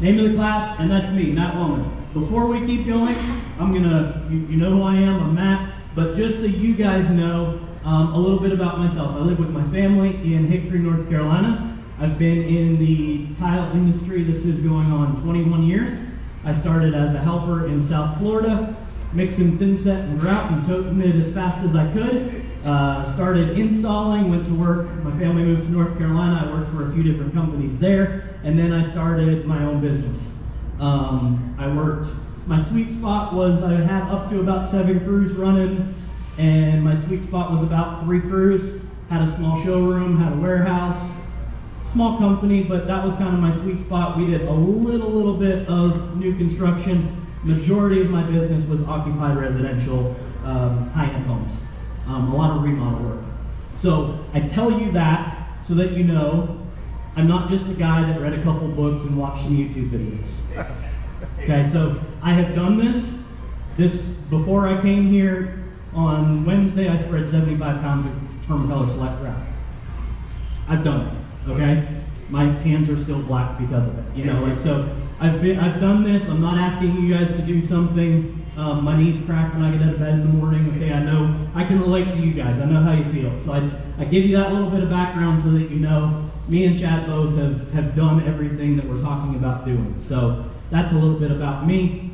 Name of the class, and that's me, Matt Welner. Before we keep going, I'm gonna, you know who I am, I'm Matt, but just so you guys know a little bit about myself. I live with my family in Hickory, North Carolina. I've been in the tile industry, this is going on 21 years. I started as a helper in South Florida, mixing thin set and grout and toting it as fast as I could. Started installing, went to work, my family moved to North Carolina, I worked for a few different companies there, and then I started my own business. My sweet spot was I had up to about 7 crews running, and my sweet spot was about 3 crews. Had a small showroom, had a warehouse, small company, but that was kind of my sweet spot. We did a little bit of new construction. Majority of my business was occupied residential, high-end homes. A lot of remodel work. So I tell you that so that you know I'm not just a guy that read a couple books and watched some YouTube videos. Okay, so I have done this. Before I came here on Wednesday, I spread 75 pounds of permacolor select grout. I've done it, okay? My hands are still black because of it. You know, like, so I've done this. I'm not asking you guys to do something. My knees crack when I get out of bed in the morning. Okay, I know, I can relate to you guys. I know how you feel. So I give you that little bit of background so that you know me and Chad both have done everything that we're talking about doing. So that's a little bit about me.